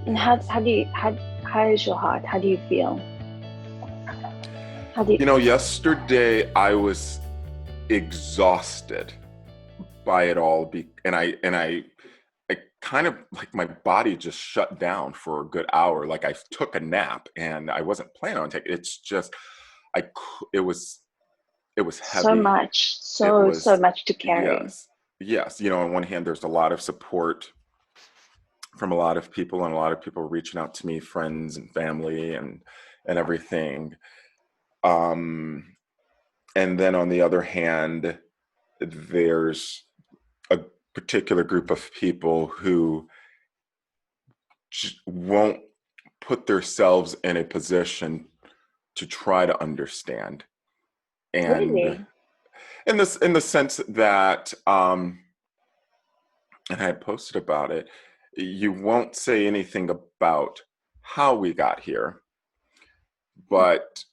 And Yes. how is your heart? How do you feel? How do you, Yesterday I was exhausted by it all, I kind of like my body just shut down for a good hour. Like I took a nap and I wasn't planning on taking. It's just it was so heavy. much, It so was much to carry. yes, yes. On one hand, there's a lot of support from a lot of people, and a lot of people reaching out to me, friends and family, and everything. Um, and then on the other hand, there's a particular group of people who won't put themselves in a position to try to understand, and Really? in the sense that and I had posted about it, you won't say anything about how we got here, but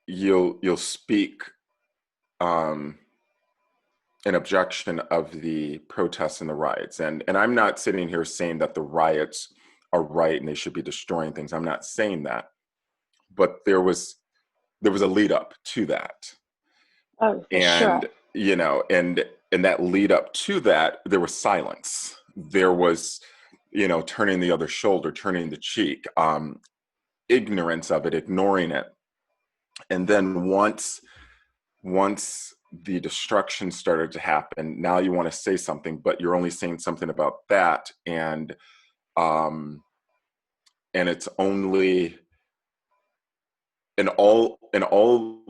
you'll speak um an objection of the protests and the riots. And I'm not sitting here saying that the riots are right and they should be destroying things. I'm not saying that. But there was a lead up to that. Oh, for And sure. and that lead up to that, there was silence. There was, turning the other shoulder, turning the cheek, ignorance of it, ignoring it. And then once the destruction started to happen, now you want to say something, but you're only saying something about that, um and it's only and all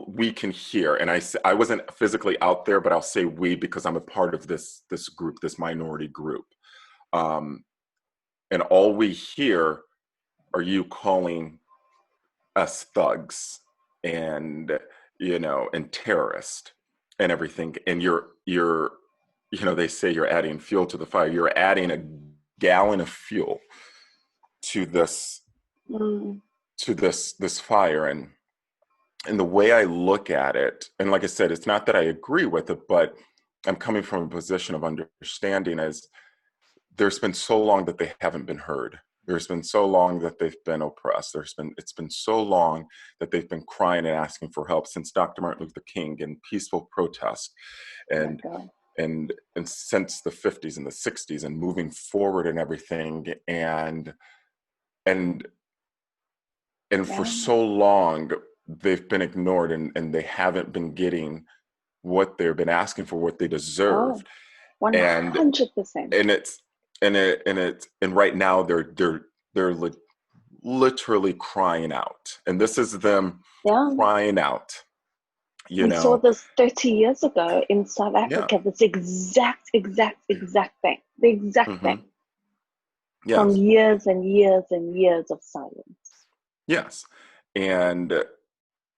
we can hear. And I wasn't physically out there, but I'll say we because I'm a part of this group, this minority group. um and all we hear are you calling us thugs and and terrorist and everything, and you're they say you're adding fuel to the fire. You're adding a gallon of fuel to Mm, this fire. And the way I look at it, and like I said, it's not that I agree with it, but I'm coming from a position of understanding, as there's been so long that they haven't been heard. There's been so long that they've been oppressed. It's been so long that they've been crying and asking for help since Dr. Martin Luther King and peaceful protest, oh my and God. and since the 50s and the 60s and moving forward and everything. And and for Yeah. so long they've been ignored, and they haven't been getting what they've been asking for, what they Oh, deserved. And 100%. and it's and right now they're literally crying out, and this is them Yeah. crying out, you We saw know this 30 years ago in South yeah. Africa, this exact thing, the exact thing, Hmm. from Yes, years and years and years of silence. yes. And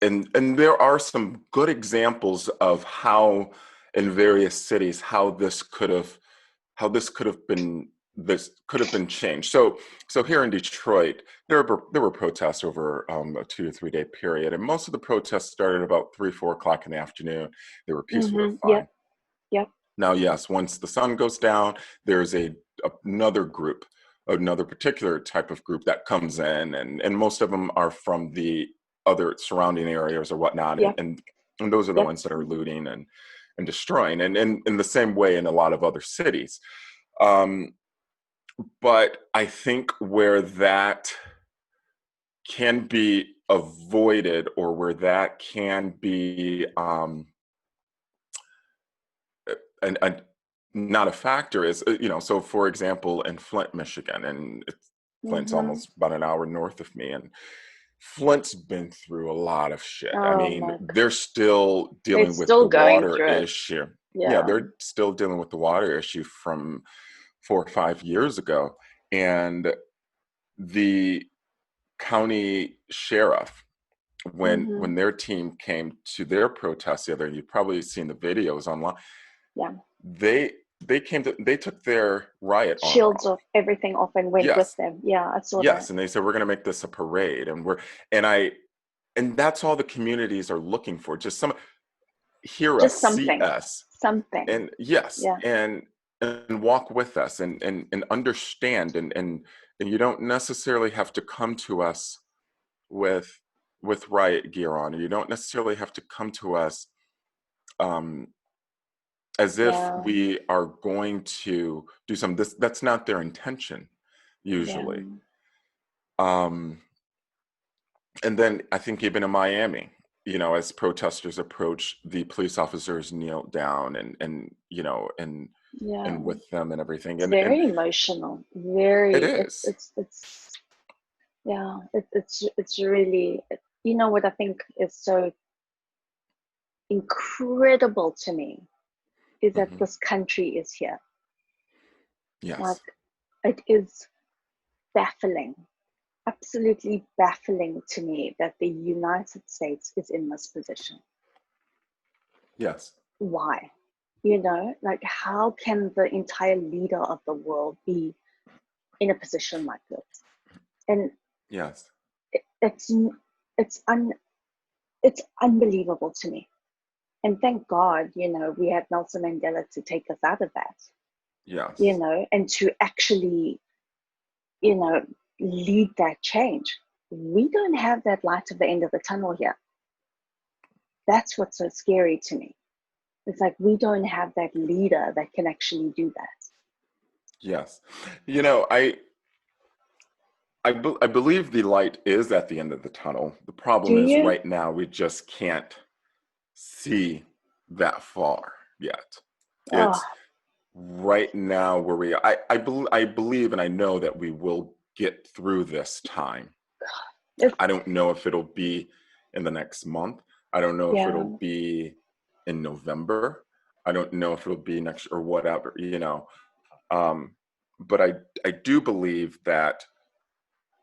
and and there are some good examples of how in various cities how this could have been changed. So here in Detroit, there were protests over a 2 to 3 day period, and most of the protests started about 3, 4 o'clock in the afternoon. They were peaceful, they're fine. Yep, yep. Now, yes, once the sun goes down, there's another group, another particular type of group that comes in, and most of them are from the other surrounding areas or whatnot, and Yep, and, and those are the yep. ones that are looting and destroying, and in the same way in a lot of other cities. Um, but I think where that can be avoided, or where that can be and not a factor, is so for example, in Flint, Michigan, and Flint's Mm-hmm. almost about an hour north of me, and Flint's been through a lot of shit. I Oh mean, my God. they're still They're dealing with still the going water through it. issue. Yeah, Yeah. they're still dealing with the water issue from 4 or 5 years ago. And the county sheriff, Mm-hmm. when their team came to their protest the other, you've probably seen the videos online, Yeah. they they took their riot armor Shields off. of everything off and went with Yes, them. Yeah, I saw that. yes, and they said we're going to make this a parade, and I and that's all the communities are looking for. Just some hear us, Just see something. us, Something. and yes, Yeah. and walk with us, and understand, and you don't necessarily have to come to us with riot gear on, and you don't necessarily have to come to us um, as if Yeah. we are going to do something. That's not their intention Yeah. usually. Um, and then I think even in Miami, as protesters approach, the police officers kneel down Yeah. and with them and everything. It's And very emotional. it Very. is. It's yeah. It's really. You know what I think is so incredible to me is that Hmm. this country is here. Like, Yes. it is baffling, absolutely baffling to me that the United States is in this position. Yes. Why? Like, how can the entire leader of the world be in a position like this? And Yes. it's it's un it's unbelievable to me. And thank God, we had Nelson Mandela to take us out of that, Yes. and to actually, you know, lead that change. We don't have that light at the end of the tunnel here. That's what's so scary to me. It's like we don't have that leader that can actually do that. Yes. I believe the light is at the end of the tunnel. The Do problem is you? right now we just can't see that far yet. Oh, It's right now where I believe and I know that we will get through this time. it's, I don't know if it'll be in the next month. I don't know if yeah, it'll be in November. I don't know if it'll be next or whatever. Um, but I do believe that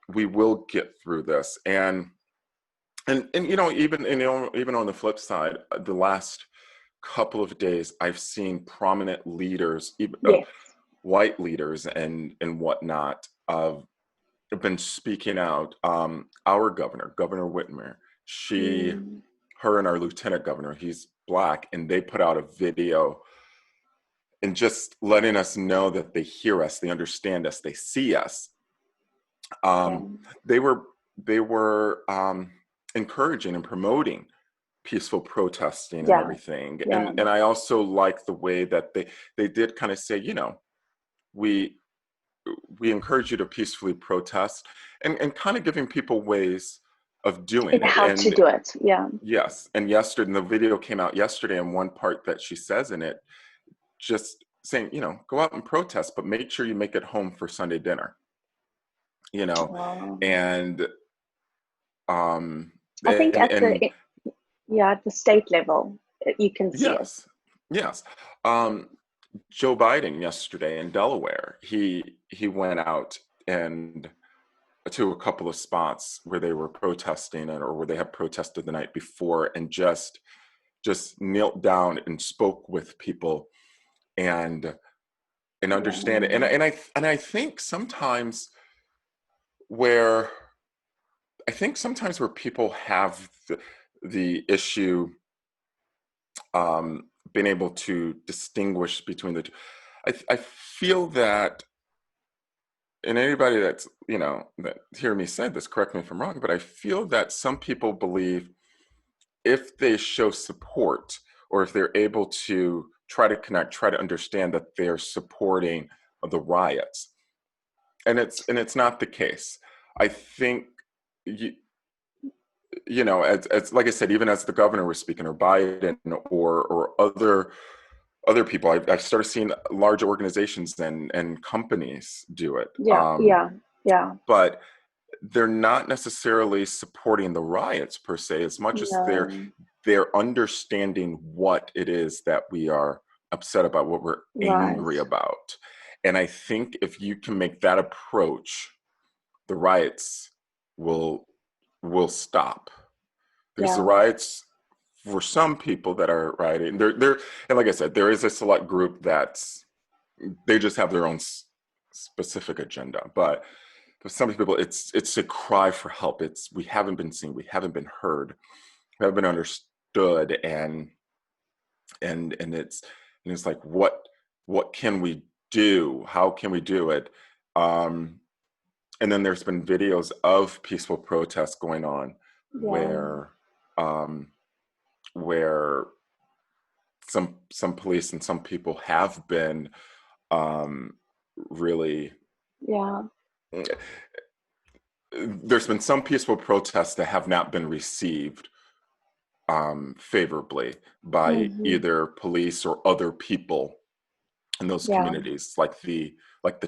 we will get through this. And even on the flip side, the last couple of days, I've seen prominent leaders, even yes. white leaders and whatnot, have been speaking out. Our Governor Whitmer, Mm, her and our lieutenant governor, he's black, and they put out a video and just letting us know that they hear us, they understand us, they see us. yeah, Um, they were encouraging and promoting peaceful protesting and yeah, everything. yeah, And I also like the way that they did kind of say, we we encourage you to peacefully protest, and kind of giving people ways of doing and it. how to And do it. Yeah, yes, and yesterday, and the video came out yesterday, and one part that she says in it, just saying, go out and protest, but make sure you make it home for Sunday dinner, you know, wow. and um, I think and at the state level, you can see it. yes, yes. Um, Joe Biden yesterday in Delaware, he went out and to a couple of spots where they were protesting or where they had protested the night before, and just knelt down and spoke with people and Yeah, understand it. And I think sometimes where people have the issue, being able to distinguish between the two. I feel that, and anybody that's that hear me say this, correct me if I'm wrong, but I feel that some people believe if they show support, or if they're able to try to connect, try to understand, that they're supporting the riots, and it's not the case. I think you, as like I said, even as the governor was speaking, or Biden, or other people, I've started seeing large organizations and companies do it. yeah, yeah, yeah. But they're not necessarily supporting the riots per se, as much as No, they're understanding what it is that we are upset about, what we're right. angry about. And I think if you can make that approach, the riots will stop. Because the Yeah, riots, for some people that are rioting, they're and like I said, there is a select group that's, they just have their own specific agenda. But for some people, it's a cry for help. It's, we haven't been seen, we haven't been heard, we haven't been understood, and it's like, what can we do? How can we do it? Um, and then there's been videos of peaceful protests going on Yeah. um, where some police and some people have been really. Yeah. There's been some peaceful protests that have not been received favorably by Mm-hmm. either police or other people in those Yeah. communities, like the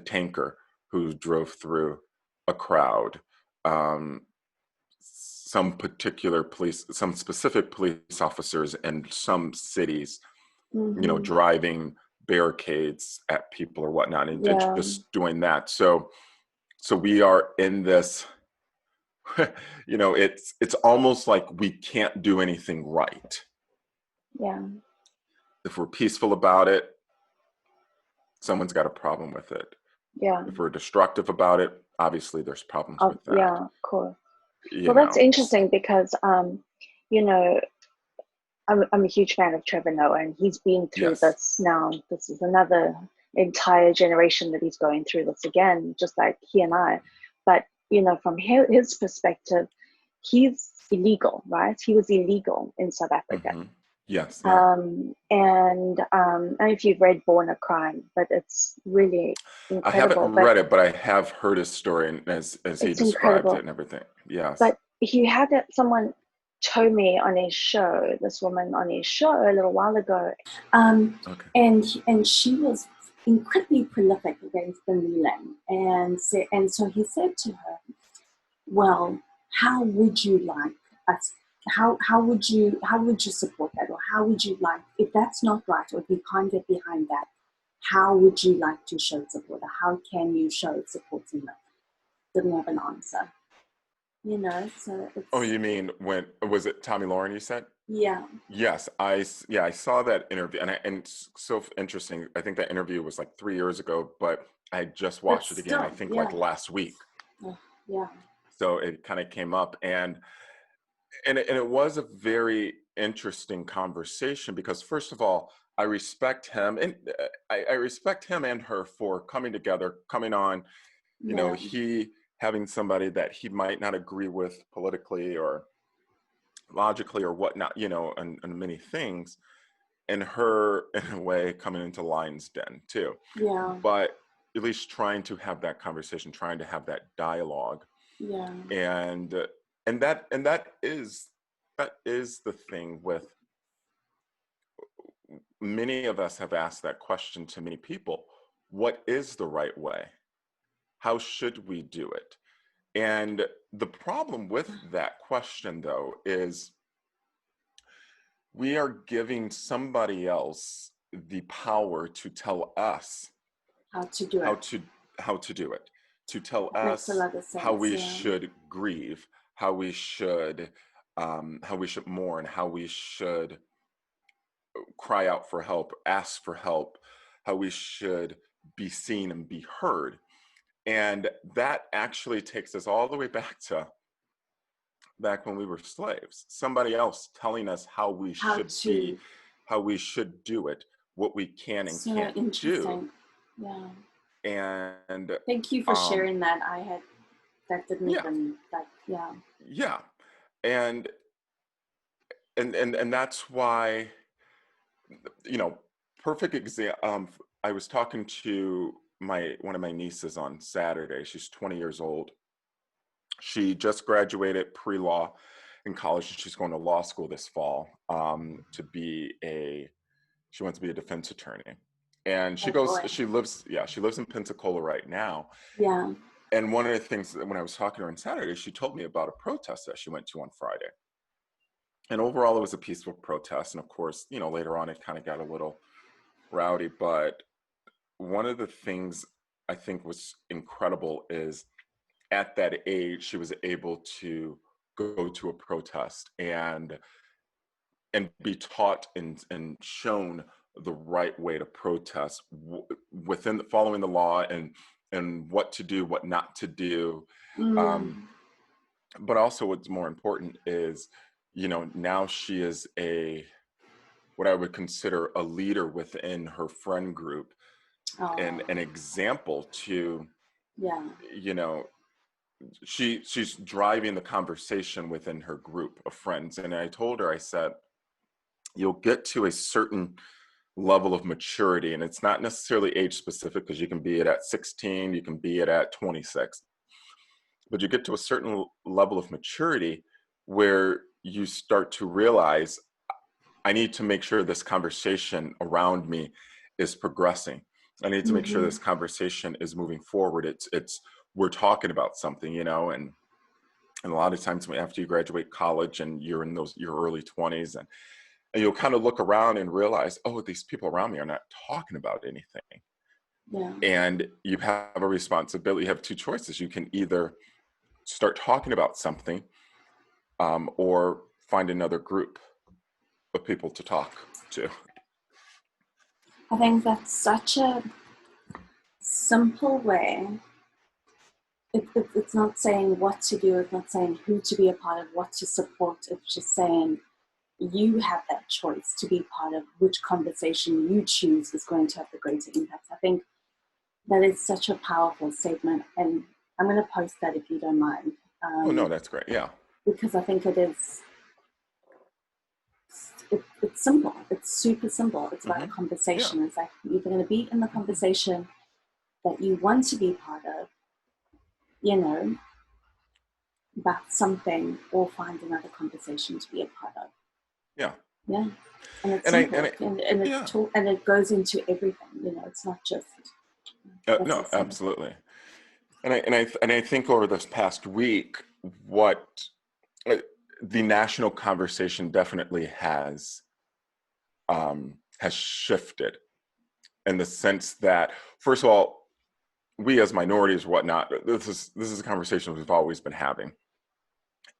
tanker who drove through a crowd. Some specific police officers in some cities, Mm-hmm. driving barricades at people or whatnot, and Yeah. just doing that. So we are in this. It's almost like we can't do anything right. Yeah. If we're peaceful about it, someone's got a problem with it. Yeah. If we're destructive about it, obviously there's problems with that. Yeah, of course. You Well, that's know, interesting because, you know, I'm a huge fan of Trevor Noah, and he's been through yes. this now. This is another entire generation that he's going through this again, just like he and I. But, from his perspective, he's illegal, right? He was illegal in South Africa. Mm-hmm. Yes, yeah. And I don't know if you've read Born a Crime, but it's really I haven't incredible. But read it, but I have heard his story and as he it's described it incredible. and everything. Yes. But he had someone told me on his show, this woman on his show a little while ago. Okay. And she was incredibly prolific against the kneeling. And so he said to her, well, how would you like us? How would you support that? Or how would you like, if that's not right, or if you can't get behind that, how would you like to show support? Or how can you show support in that? Didn't have an answer. So it's... Oh, you mean when was it Tommy Lauren you said? Yeah. Yes, I saw that interview, and it's so interesting. I think that interview was like 3 years ago, but I just watched it again. I think like last week. Yeah. So it kind of came up, and it was a very interesting conversation because first of all, I respect him, and I respect him and her for coming together, coming on. He having somebody that he might not agree with politically or logically or whatnot, and many things, and her in a way coming into Lion's Den too. Yeah. But at least trying to have that conversation, trying to have that dialogue. Yeah. And that is the thing with many of us have asked that question to many people. What is the right way? How should we do it? And the problem with that question, though, is we are giving somebody else the power to tell us How to do it, to tell that us makes a lot of sense, how we should grieve, how we should mourn, how we should cry out for help, ask for help, how we should be seen and be heard. And that actually takes us all the way back when we were slaves. Somebody else telling us how we should be, how we should do it, what we can and can't do. Yeah. And thank you for sharing that. That didn't even yeah. Yeah. And that's why, perfect example. I was talking to one of my nieces on Saturday. She's 20 years old. She just graduated pre-law in college, and she's going to law school this fall she wants to be a defense attorney. And she lives in Pensacola right now. Yeah. And one of the things that when I was talking to her on Saturday, she told me about a protest that she went to on Friday. And overall, it was a peaceful protest. And of course, later on, it kind of got a little rowdy. But one of the things I think was incredible is at that age, she was able to go to a protest and be taught and shown the right way to protest within following the law and what to do, what not to do. But also what's more important is, now she is what I would consider a leader within her friend group and an example to, she's driving the conversation within her group of friends. And I told her, I said, you'll get to a certain level of maturity, and it's not necessarily age specific, because you can be it at 16, you can be it at 26, but you get to a certain level of maturity where you start to realize, I need to make sure this conversation around me is progressing. I need to make sure this conversation is moving forward. It's we're talking about something, you know, and a lot of times after you graduate college and you're in your early 20s, and you'll kind of look around and realize, oh, these people around me are not talking about anything. Yeah. And you have a responsibility. You have two choices. You can either start talking about something, or find another group of people to talk to. I think that's such a simple way. It's not saying what to do, it's not saying who to be a part of, what to support. It's just saying you have that choice to be part of which conversation you choose is going to have the greater impact. I think that is such a powerful statement, and I'm going to post that if you don't mind. Oh, no, that's great. Yeah. Because I think it's simple. It's super simple. It's about a conversation. Yeah. It's like you're going to be in the conversation that you want to be part of, you know, about something, or find another conversation to be a part of. Yeah. Yeah. And it's simple. And it goes into everything, you know, it's not just. No, absolutely. And I think over this past week, what the national conversation definitely has shifted, in the sense that, first of all, we as minorities, whatnot, this is a conversation we've always been having,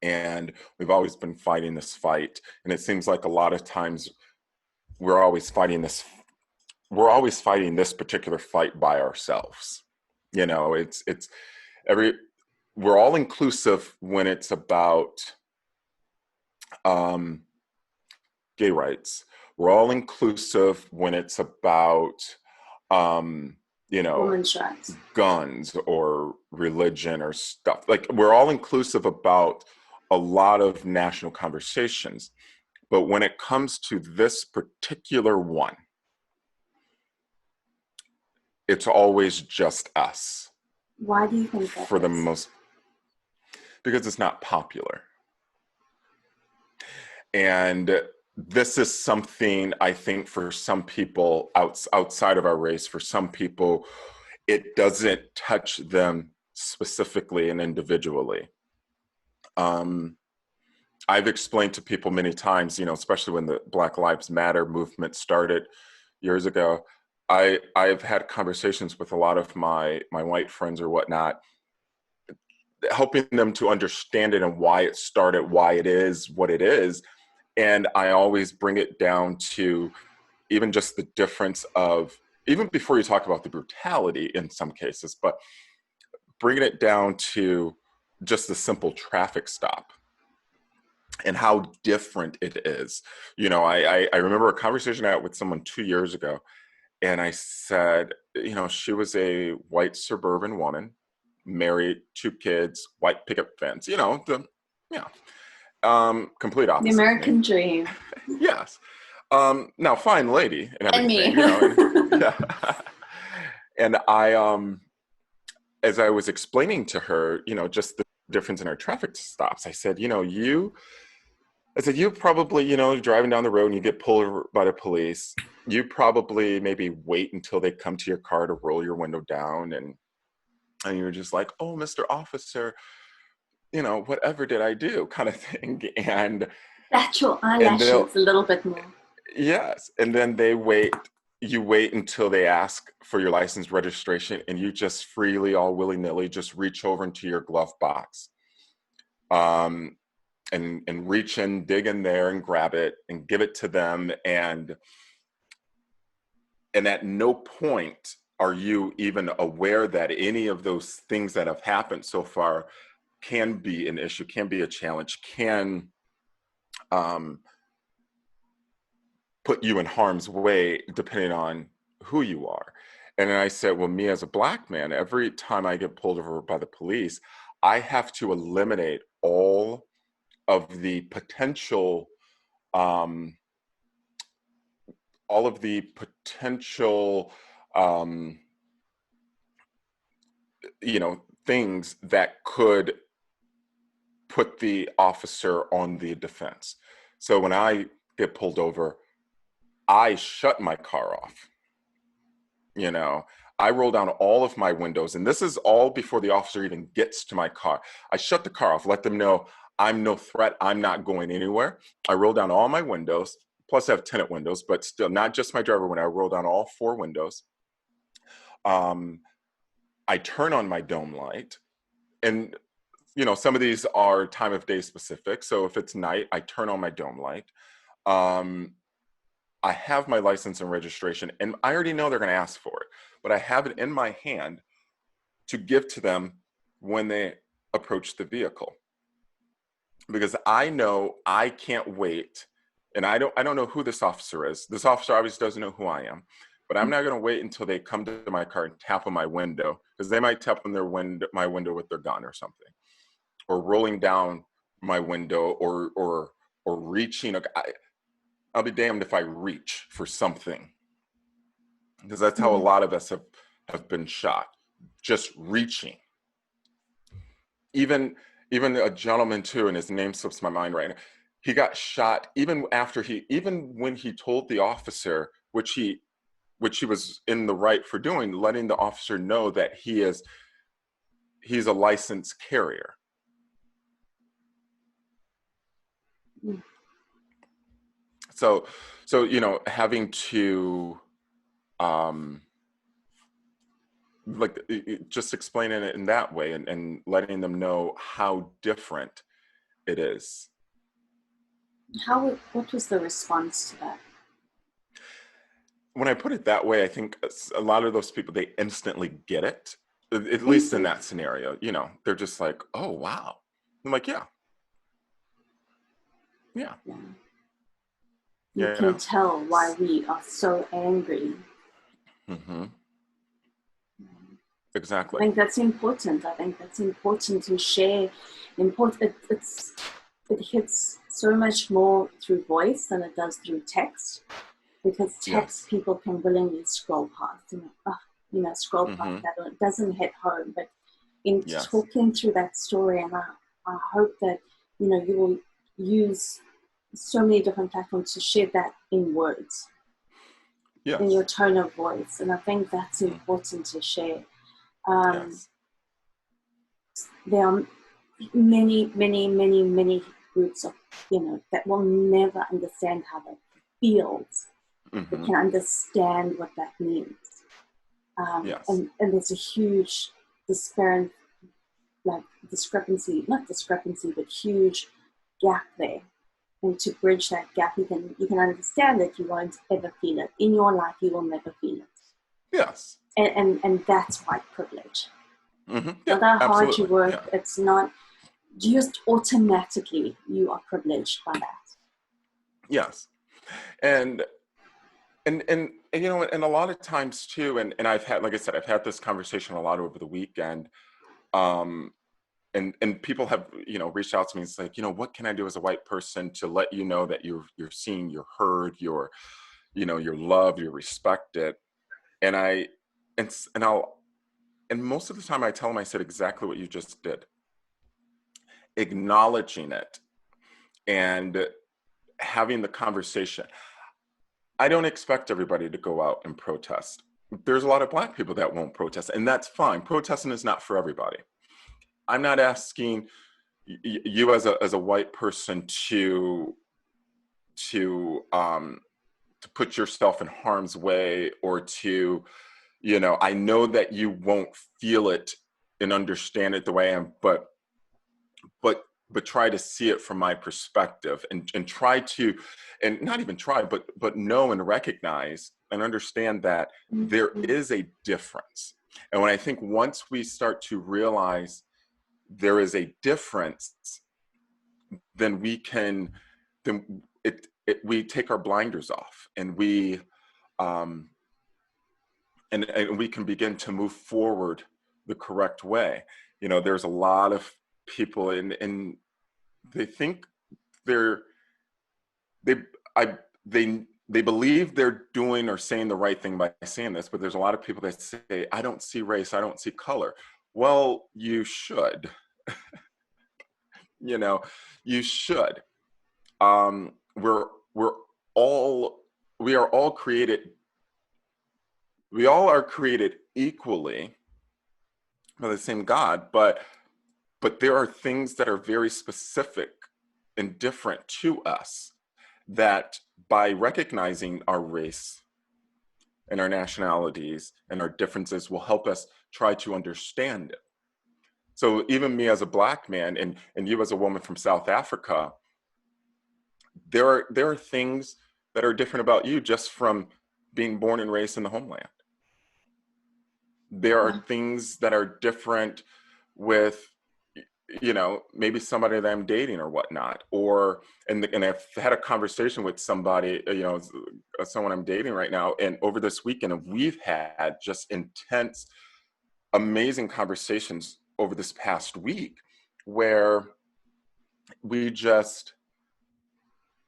and we've always been fighting this fight. And it seems like a lot of times we're always fighting this particular fight by ourselves. You know, we're all inclusive when it's about gay rights. We're all inclusive when it's about you know, women's rights, guns, or religion, or stuff. Like, we're all inclusive about a lot of national conversations. But when it comes to this particular one, it's always just us. Why do you think that for the most? Because it's not popular. And this is something, I think, for some people outside of our race, for some people, it doesn't touch them specifically and individually. I've explained to people many times, you know, especially when the Black Lives Matter movement started years ago, I've had conversations with a lot of my white friends or whatnot, helping them to understand it and why it started, why it is what it is. And I always bring it down to even just the difference of, even before you talk about the brutality in some cases, but bringing it down to just the simple traffic stop and how different it is. You know, I remember a conversation I had with someone 2 years ago, and I said, you know, she was a white suburban woman, married, 2 kids, white picket fence, you know, complete opposite. The American dream. Yes. Now, fine lady and everything, and me. You know. And I, as I was explaining to her, you know, just the difference in our traffic stops, I said, you know, you probably, you know, you're driving down the road and you get pulled over by the police. You probably maybe wait until they come to your car to roll your window down, and you're just like, oh, Mr. Officer, you know, whatever did I do, kind of thing. And that's your eyelashes a little bit more. Yes. And then you wait until they ask for your license, registration, and you just freely, all willy-nilly, just reach over into your glove box, and reach in, dig in there and grab it and give it to them. And at no point are you even aware that any of those things that have happened so far can be an issue, can be a challenge, can put you in harm's way depending on who you are. And then I said, well, me as a Black man, every time I get pulled over by the police, I have to eliminate all of the potential, um, all of the potential, um, things that could put the officer on the defense. So when I get pulled over, I shut my car off. You know, I roll down all of my windows, and this is all before the officer even gets to my car. I shut the car off, let them know I'm no threat. I'm not going anywhere. I roll down all my windows, plus I have tinted windows, but still not just my driver window. I roll down all 4 windows. Um, I turn on my dome light, and some of these are time of day specific. So if it's night, I turn on my dome light. Um, I have my license and registration, and I already know they're going to ask for it, but I have it in my hand to give to them when they approach the vehicle, because I know I can't wait. And I don't know who this officer is. This officer obviously doesn't know who I am, but I'm not going to wait until they come to my car and tap on my window, because they might tap on my window with their gun or something, or rolling down my window, or reaching. I'll be damned if I reach for something, because that's how a lot of us have been shot, just reaching. Even a gentleman too, and his name slips my mind right now. He got shot even when he told the officer, which he was in the right for doing, letting the officer know that he's a licensed carrier. So having to just explaining it in that way, and letting them know how different it is. What was the response to that? When I put it that way, I think a lot of those people, they instantly get it, at least in that scenario. They're just like, oh, wow. I'm like, yeah. You can tell why we are so angry. Mm-hmm. Exactly. I think that's important. I think that's important to share. It hits so much more through voice than it does through text, because text people can willingly scroll past, scroll past that, or it doesn't hit home. But in talking through that story, and I hope that you will use so many different platforms to share that in words, in your tone of voice, and I think that's important to share. There are many, many, many, many groups of that will never understand how that feels. They can understand what that means. And there's a huge not discrepancy, but huge gap there. And to bridge that gap, you can understand that you won't ever feel it. In your life, you will never feel it. Yes. And that's white privilege. Mm-hmm. No matter how hard you work, it's not just automatically you are privileged by that. Yes. And and a lot of times too, and I've had, like I said, I've had this conversation a lot over the weekend, and people have reached out to me. It's like, what can I do as a white person to let you know that you're seen, you're heard, you're loved, you're respected. And most of the time I tell them, I said exactly what you just did, acknowledging it and having the conversation. I don't expect everybody to go out and protest. There's a lot of Black people that won't protest, and that's fine. Protesting is not for everybody. I'm not asking you as a white person to put yourself in harm's way, or to, I know that you won't feel it and understand it the way I am, but try to see it from my perspective, and try to, and not even try, but know and recognize and understand that there is a difference. And when I think once we start to realize there is a difference, then we take our blinders off, and we and we can begin to move forward the correct way. You know, there's a lot of people and they think they're they I they believe they're doing or saying the right thing by saying this, but there's a lot of people that say, I don't see race, I don't see color. Well, you should. You know, you should. We're all we are all created we all are created equally by the same God, but there are things that are very specific and different to us that by recognizing our race and our nationalities and our differences will help us try to understand it. So even me as a Black man and you as a woman from South Africa, there are things that are different about you just from being born and raised in the homeland. There are things that are different with, you know, maybe somebody that I'm dating or whatnot, or and I've had a conversation with somebody, you know, someone I'm dating right now, and over this weekend, and we've had just intense, amazing conversations over this past week, where we just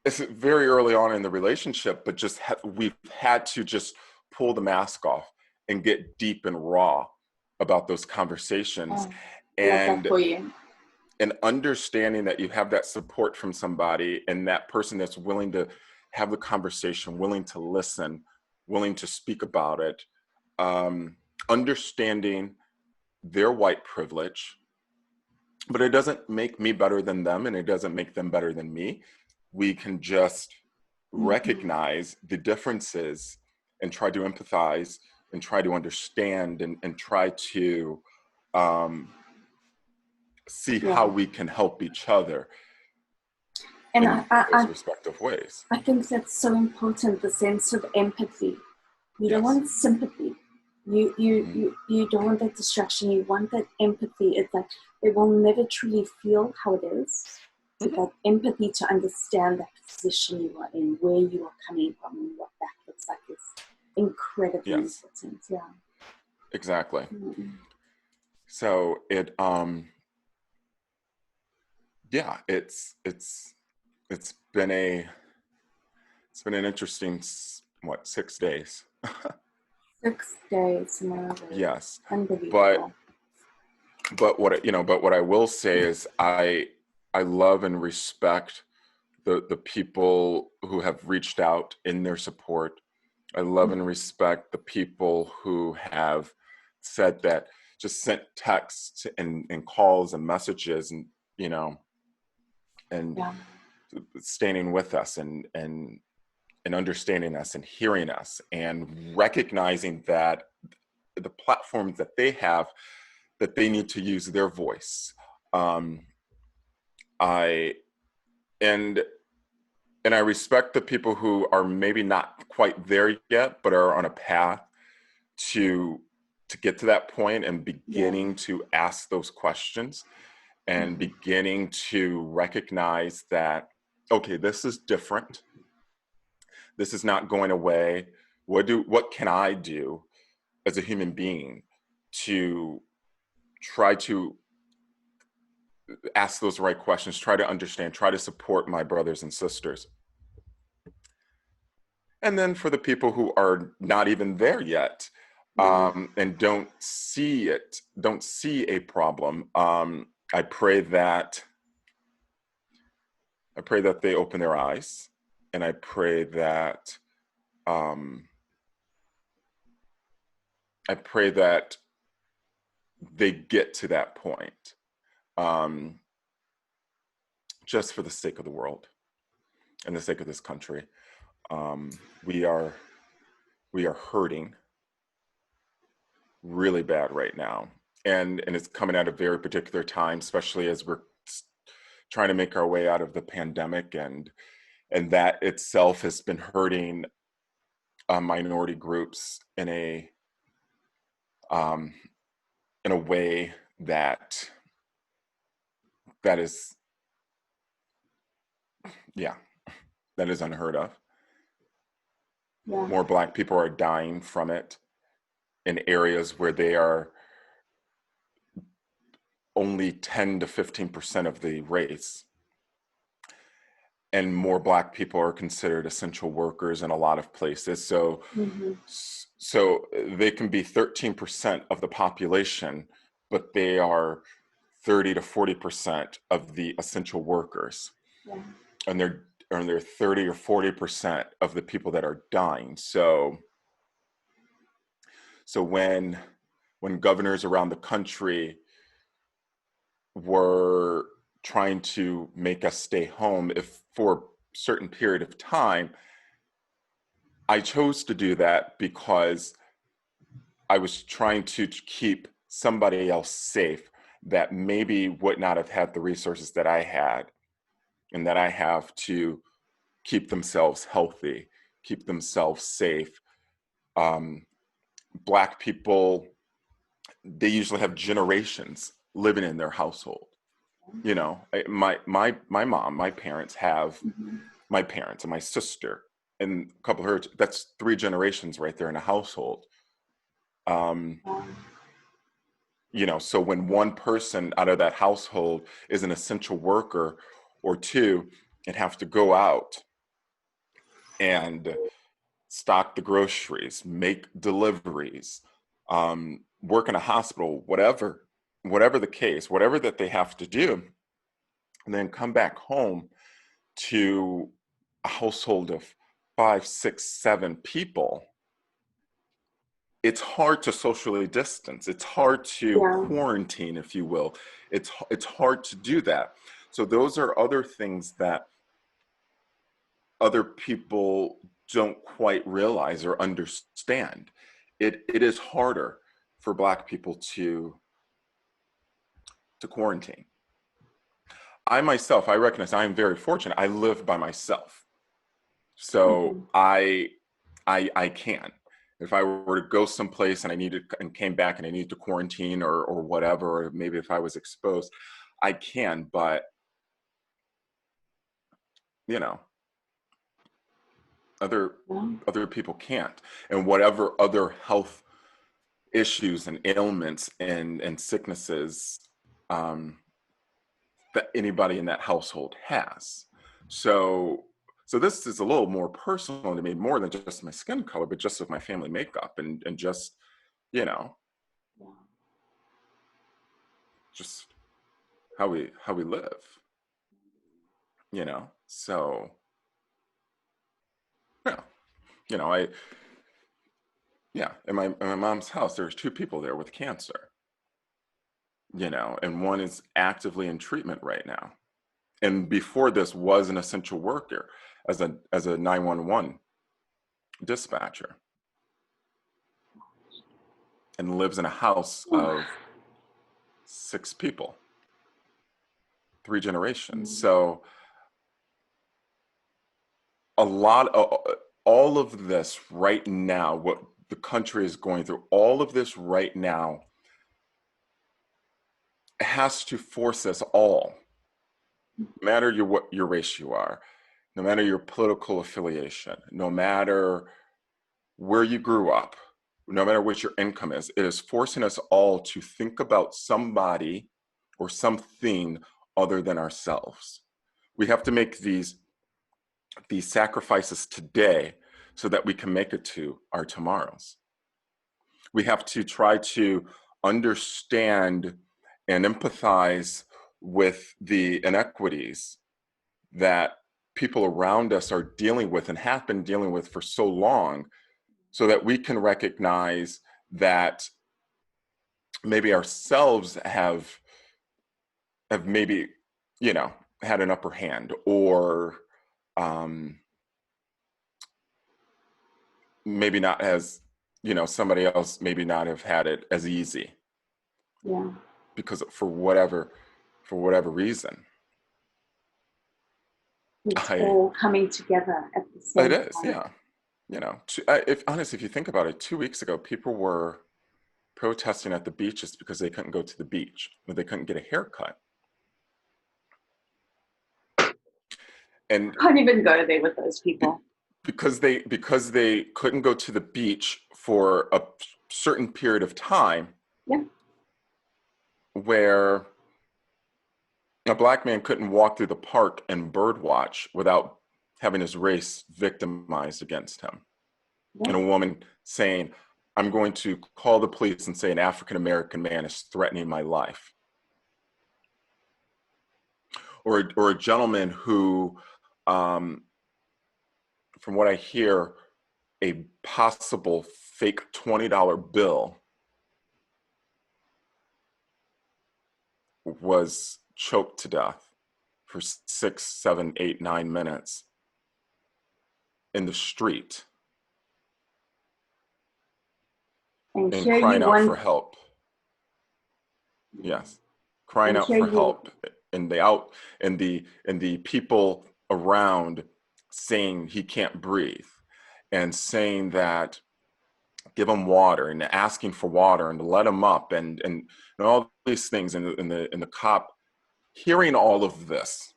it's very early on in the relationship, but just we've had to just pull the mask off and get deep and raw about those conversations. And and understanding that you have that support from somebody and that person that's willing to have the conversation, willing to listen, willing to speak about it, understanding their white privilege, but it doesn't make me better than them and it doesn't make them better than me. We can just recognize the differences and try to empathize and try to understand and try to see how we can help each other and in those respective ways. I think that's so important, the sense of empathy. You don't want sympathy. You don't want that distraction. You want that empathy. It's like they will never truly feel how it is. So that empathy to understand that position you are in, where you are coming from, and what that looks like is incredibly important. Yeah. Exactly. So it yeah, it's been an interesting 6 days. 6 days. Yes. Unbelievable. But what I will say is I love and respect the people who have reached out in their support. I love and respect the people who have said that, just sent texts and calls and messages and, you know, and standing with us and understanding us and hearing us and recognizing that the platforms that they have, that they need to use their voice. And I respect the people who are maybe not quite there yet, but are on a path to get to that point and beginning to ask those questions and beginning to recognize that, okay, this is different. This is not going away. What can I do as a human being to try to ask those right questions, try to understand, try to support my brothers and sisters. And then for the people who are not even there yet, and don't see a problem, I pray that they open their eyes, and I pray that they get to that point, just for the sake of the world and the sake of this country. We are hurting really bad right now, and it's coming at a very particular time, especially as we're trying to make our way out of the pandemic, and that itself has been hurting minority groups in a way that is unheard of. More Black people are dying from it in areas where they are only 10 to 15% of the race, and more Black people are considered essential workers in a lot of places. So, so they can be 13% of the population, but they are 30 to 40% of the essential workers. Yeah. And they're 30 or 40% of the people that are dying. So when governors around the country were trying to make us stay home if for a certain period of time, I chose to do that because I was trying to keep somebody else safe that maybe would not have had the resources that I had and that I have to keep themselves healthy, keep themselves safe. Black people, they usually have generations living in their household. You know, my mom, my parents have my parents and my sister and a couple of her, that's 3 generations right there in a household. You know, so when one person out of that household is an essential worker or two and have to go out and stock the groceries, make deliveries, work in a hospital, whatever the case, whatever that they have to do, and then come back home to a household of 5, 6, 7 people, it's hard to socially distance. It's hard to quarantine, if you will. It's hard to do that. So those are other things that other people don't quite realize or understand. It is harder for Black people to quarantine. I myself, I recognize I am very fortunate. I live by myself. So I can. If I were to go someplace and and came back and I needed to quarantine or whatever, or maybe if I was exposed, I can, but you know, other people can't. And whatever other health issues and ailments and sicknesses that anybody in that household has. So this is a little more personal to me, more than just my skin color, but just of my family makeup and just, you know, just how we live, you know. So yeah, you know, in my mom's house, there's 2 people there with cancer, you know, and one is actively in treatment right now. And before this was an essential worker as a 911 dispatcher, and lives in a house of 6 people, 3 generations. So all of this right now, what the country is going through, all of this right now has to force us all, no matter what your race you are, no matter your political affiliation, no matter where you grew up, no matter what your income is, it is forcing us all to think about somebody or something other than ourselves. We have to make these sacrifices today so that we can make it to our tomorrows. We have to try to understand and empathize with the inequities that people around us are dealing with and have been dealing with for so long, so that we can recognize that maybe ourselves have maybe, you know, had an upper hand, or maybe not as, you know, somebody else maybe not have had it as easy. Yeah. Because for whatever reason. It's all coming together at the same time. It is, yeah. You know, if you think about it, 2 weeks ago, people were protesting at the beaches because they couldn't go to the beach, or they couldn't get a haircut. And I can't even go there with those people. Because they couldn't go to the beach for a certain period of time. Yeah. Where a black man couldn't walk through the park and bird watch without having his race victimized against him. Yeah. And a woman saying, I'm going to call the police and say an African-American man is threatening my life. Or a gentleman who, from what I hear, a possible fake $20 bill was choked to death for 6, 7, 8, 9 minutes in the street And and here you crying out for want, help. Yes, crying and out here for you, help, and the people around saying he can't breathe, and saying that give him water, and asking for water, and to let him up, and all these things, and the cop hearing all of this.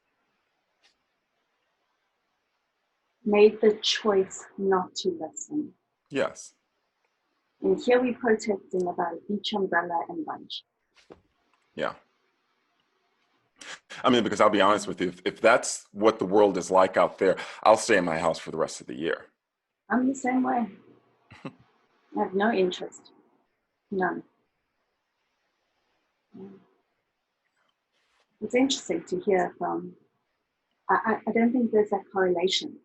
made the choice not to listen. Yes. And here we protesting about a beach umbrella and lunch. Yeah. I mean, because I'll be honest with you, if that's what the world is like out there, I'll stay in my house for the rest of the year. I'm the same way. I have no interest. None. It's interesting to hear from, I don't think there's that correlation.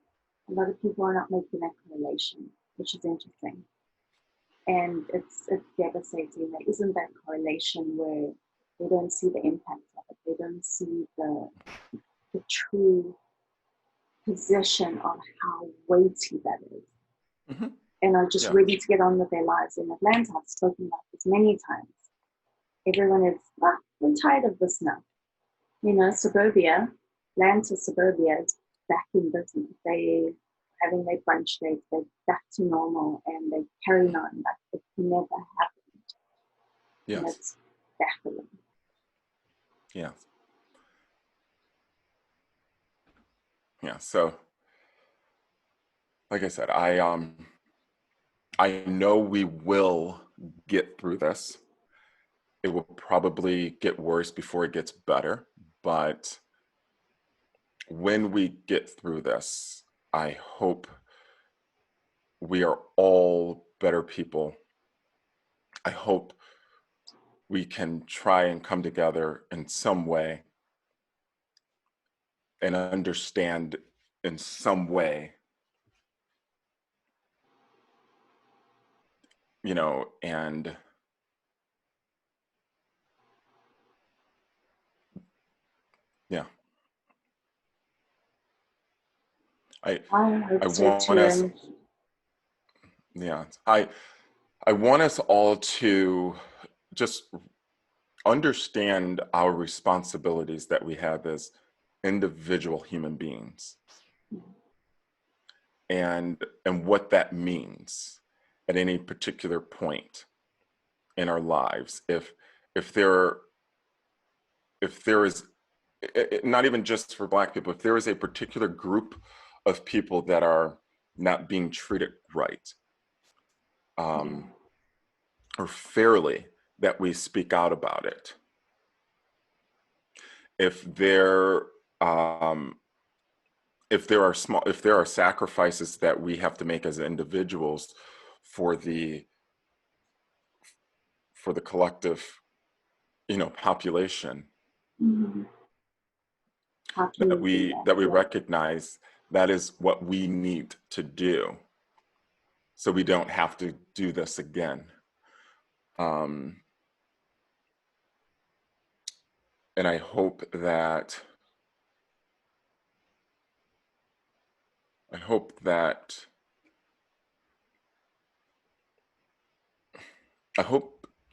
A lot of people are not making that correlation, which is interesting. And it's devastating. There isn't that correlation where they don't see the impact of it. They don't see the true position of how weighty that is. Mm-hmm. And are just ready to get on with their lives. In Atlanta, I've spoken about this many times. Everyone is, we're tired of this now. You know, suburbia, Atlanta suburbia is back in business. They having their brunch dates, they're back to normal, and they carry on like it never happened. Yes. And it's baffling. Yeah. Yeah. So, like I said, I know we will get through this. It will probably get worse before it gets better, but when we get through this, I hope we are all better people. I hope we can try and come together in some way and understand in some way, you know, and yeah. I hope so want too. us, And yeah, I want us all to just understand our responsibilities that we have as individual human beings, and what that means at any particular point in our lives. If there is, not even just for Black people, if there is a particular group of people that are not being treated right, or fairly, that we speak out about it. If there if there are sacrifices that we have to make as individuals for the collective, you know, population, how can that we do we that? recognize that is what we need to do, so we don't have to do this again. And I hope that I hope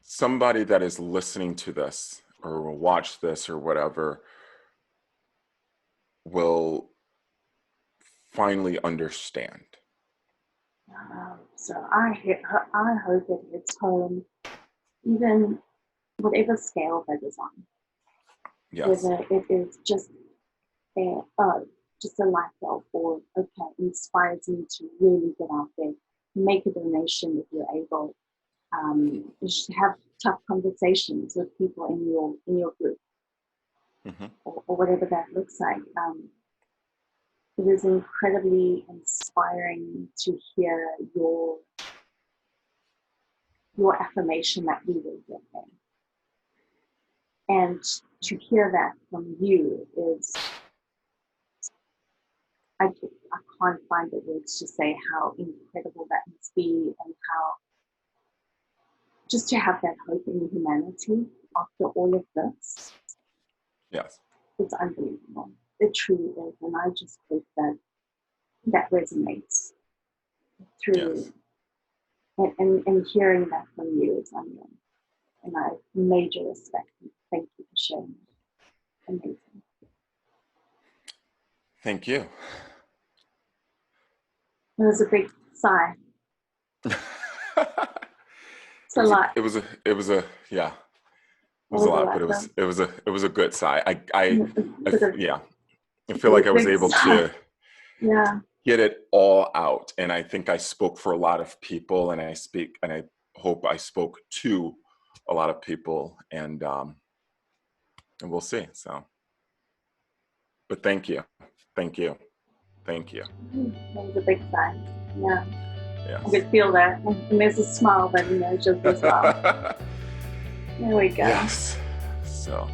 somebody that is listening to this or will watch this or whatever will finally understand. So I hope it hits home, even whatever scale that is on. Yes. Whether it is just a light bulb, or inspires me to really get out there, make a donation if you're able. You should have tough conversations with people in your group. or whatever that looks like. It was incredibly inspiring to hear your affirmation that we were getting. And to hear that from you is, I can't find the words to say how incredible that must be, and how just to have that hope in humanity after all of this. Yes. It's unbelievable. It truly is. And I just hope that that resonates through. Yes. And hearing that from you is unreal. And I have major respect. Thank you for sharing. Amazing. Thank you. It was a big sigh. It's a lot. It was a lot, but it was a good sigh. I feel like I was able to get it all out, and I think I spoke for a lot of people, and I hope I spoke to a lot of people, and we'll see. So, but thank you. That was a big sigh. Yeah. Yes. I could feel that. And there's a smile, but just as well. There we go. Yes. So.